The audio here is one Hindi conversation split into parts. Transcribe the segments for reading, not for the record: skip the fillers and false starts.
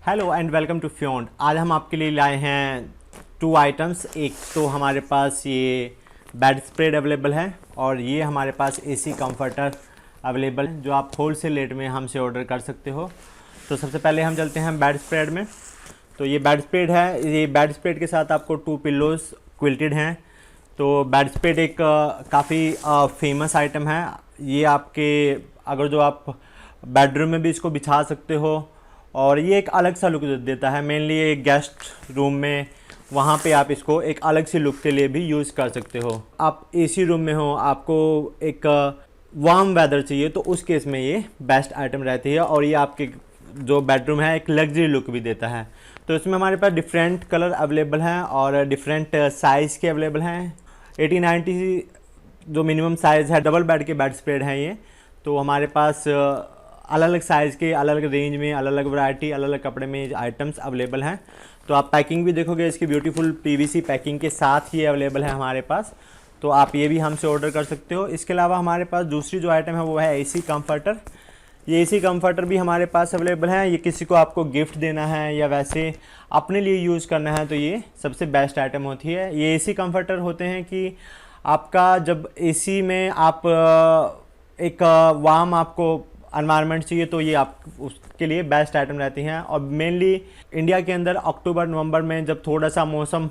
हेलो एंड वेलकम टू फ्योंड। आज हम आपके लिए लाए हैं 2 आइटम्स। एक तो हमारे पास ये बेड स्प्रेड अवेलेबल है और ये हमारे पास एसी कंफर्टर अवेलेबल है जो आप होल सेल रेट में हमसे ऑर्डर कर सकते हो। तो सबसे पहले हम चलते हैं बेड स्प्रेड में। तो ये बेड स्प्रेड है। ये बेड स्प्रेड के साथ आपको 2 पिल्लोज क्विल्टेड हैं। तो बेड स्प्रेड एक काफ़ी फेमस आइटम है। ये आपके अगर जो आप बेडरूम में भी इसको बिछा सकते हो और ये एक अलग सा लुक देता है। मेनली ये गेस्ट रूम में वहाँ पे आप इसको एक अलग सी लुक के लिए भी यूज़ कर सकते हो। आप एसी रूम में हो, आपको एक वार्म वेदर चाहिए तो उस केस में ये बेस्ट आइटम रहती है और ये आपके जो बेडरूम है एक लग्जरी लुक भी देता है। तो इसमें हमारे पास डिफरेंट कलर अवेलेबल हैं और डिफरेंट साइज़ के अवेलेबल हैं। 80-90 जो मिनिमम साइज़ है, डबल बेड के बेड स्प्रेड हैं ये। तो हमारे पास अलग अलग साइज़ के, अलग अलग रेंज में, अलग अलग वैरायटी, अलग अलग कपड़े में आइटम्स अवेलेबल हैं। तो आप पैकिंग भी देखोगे, इसकी ब्यूटीफुल पीवीसी पैकिंग के साथ ये अवेलेबल है हमारे पास। तो आप ये भी हमसे ऑर्डर कर सकते हो। इसके अलावा हमारे पास दूसरी जो आइटम है वो है एसी कंफर्टर। ये एसी कंफर्टर भी हमारे पास अवेलेबल है। ये किसी को आपको गिफ्ट देना है या वैसे अपने लिए यूज़ करना है तो ये सबसे बेस्ट आइटम होती है। ये एसी कंफर्टर होते हैं कि आपका जब एसी में आप एक वार्म आपको एनवायरनमेंट चाहिए तो ये आप उसके लिए बेस्ट आइटम रहती हैं। और मेनली इंडिया के अंदर अक्टूबर नवंबर में जब थोड़ा सा मौसम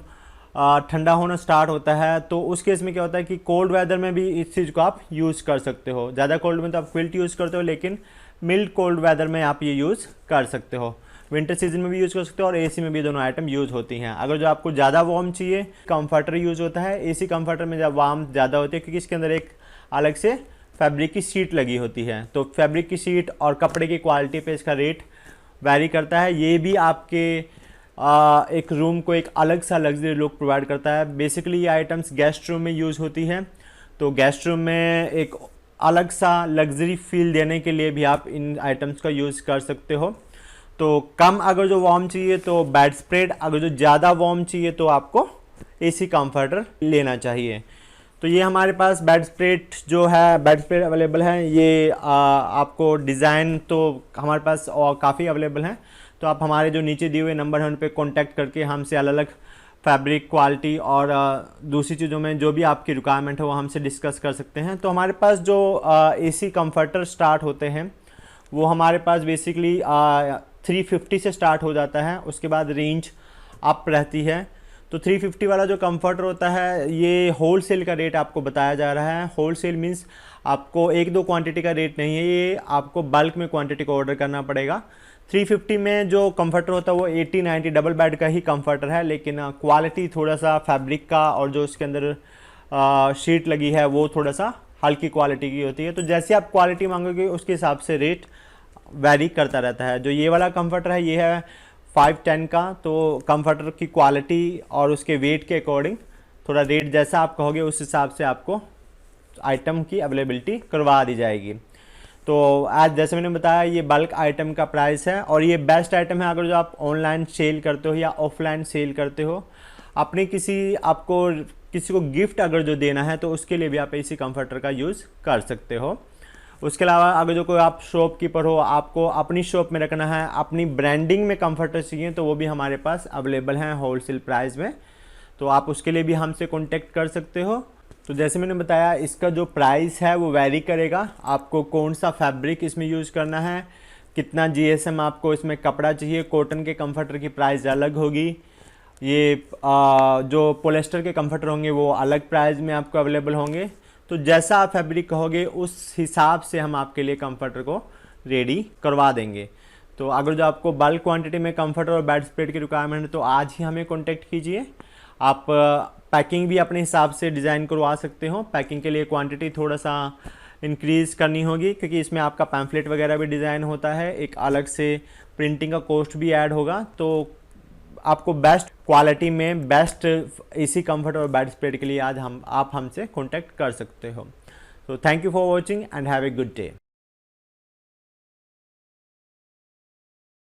ठंडा होना स्टार्ट होता है तो उस केस में क्या होता है कि कोल्ड वेदर में भी इस चीज़ को आप यूज़ कर सकते हो। ज़्यादा कोल्ड में तो आप क्विल्ट यूज़ करते हो, लेकिन मिल्ड कोल्ड वेदर में आप ये यूज़ कर सकते हो। विंटर सीजन में भी यूज़ कर सकते हो और एसी में भी दोनों आइटम यूज़ होती हैं। अगर जो आपको ज़्यादा वार्म चाहिए, कंफर्टर यूज़ होता है। एसी कंफर्टर में जब वार्म ज़्यादा होती है क्योंकि इसके अंदर एक अलग से फैब्रिक की शीट लगी होती है। तो फैब्रिक की शीट और कपड़े की क्वालिटी पे इसका रेट वैरी करता है। ये भी आपके एक रूम को एक अलग सा लग्जरी लुक प्रोवाइड करता है। बेसिकली ये आइटम्स गेस्ट रूम में यूज़ होती है। तो गेस्ट रूम में एक अलग सा लग्जरी फील देने के लिए भी आप इन आइटम्स का यूज़ कर सकते हो। तो कम अगर जो वार्म चाहिए तो बेड स्प्रेड, अगर जो ज़्यादा वार्म चाहिए तो आपको एसी कंफर्टर लेना चाहिए। तो ये हमारे पास बेड स्प्रेड जो है, बेड स्प्रेड अवेलेबल है। ये आपको डिज़ाइन तो हमारे पास और काफ़ी अवेलेबल हैं। तो आप हमारे जो नीचे दिए हुए नंबर हैं उन पर कॉन्टैक्ट करके हमसे अलग अलग फैब्रिक क्वालिटी और दूसरी चीज़ों में जो भी आपकी रिक्वायरमेंट है वो हमसे डिस्कस कर सकते हैं। तो हमारे पास जो एसी कंफर्टर स्टार्ट होते हैं वो हमारे पास बेसिकली 350 से स्टार्ट हो जाता है। उसके बाद रेंज अप रहती है। तो 350 वाला जो कंफर्टर होता है ये होल सेल का रेट आपको बताया जा रहा है। होल सेल मीन्स आपको 1-2 क्वांटिटी का रेट नहीं है, ये आपको बल्क में क्वांटिटी को ऑर्डर करना पड़ेगा। 350 में जो कंफर्टर होता है वो 80-90 डबल बेड का ही कंफर्टर है, लेकिन क्वालिटी थोड़ा सा फैब्रिक का और जो उसके अंदर शीट लगी है वो थोड़ा सा हल्की क्वालिटी की होती है। तो जैसे आप क्वालिटी मांगोगे उसके हिसाब से रेट वैरी करता रहता है। जो ये वाला कंफर्टर है ये है 510 का। तो कंफर्टर की क्वालिटी और उसके वेट के अकॉर्डिंग थोड़ा रेट जैसा आप कहोगे उस हिसाब से आपको आइटम की अवेलेबिलिटी करवा दी जाएगी। तो आज जैसे मैंने बताया ये बल्क आइटम का प्राइस है और ये बेस्ट आइटम है अगर जो आप ऑनलाइन सेल करते हो या ऑफलाइन सेल करते हो। अपने आपको किसी को गिफ्ट अगर जो देना है तो उसके लिए भी आप इसी कंफर्टर का यूज़ कर सकते हो। उसके अलावा अगर जो कोई आप शॉपकीपर हो, आपको अपनी शॉप में रखना है, अपनी ब्रांडिंग में कंफर्टर चाहिए तो वो भी हमारे पास अवेलेबल हैं होलसेल प्राइस में। तो आप उसके लिए भी हमसे कांटेक्ट कर सकते हो। तो जैसे मैंने बताया इसका जो प्राइस है वो वैरी करेगा। आपको कौन सा फैब्रिक इसमें यूज़ करना है, कितना जीएसएम आपको इसमें कपड़ा चाहिए। कॉटन के कंफर्टर की प्राइस अलग होगी। ये जो पॉलिएस्टर के कंफर्टर होंगे वो अलग प्राइस में आपको अवेलेबल होंगे। तो जैसा आप फैब्रिक कहोगे उस हिसाब से हम आपके लिए कंफर्टर को रेडी करवा देंगे। तो अगर जो आपको बल्क क्वांटिटी में कंफर्टर और बेड स्प्रेड की रिक्वायरमेंट है तो आज ही हमें कांटेक्ट कीजिए। आप पैकिंग भी अपने हिसाब से डिज़ाइन करवा सकते हो। पैकिंग के लिए क्वांटिटी थोड़ा सा इंक्रीज़ करनी होगी क्योंकि इसमें आपका पैम्फलेट वगैरह भी डिज़ाइन होता है, एक अलग से प्रिंटिंग का कॉस्ट भी ऐड होगा। तो आपको बेस्ट क्वालिटी में बेस्ट एसी कंफर्ट और बेड स्प्रेड के लिए आज आप हमसे कांटेक्ट कर सकते हो। तो thank you for watching and have a good day.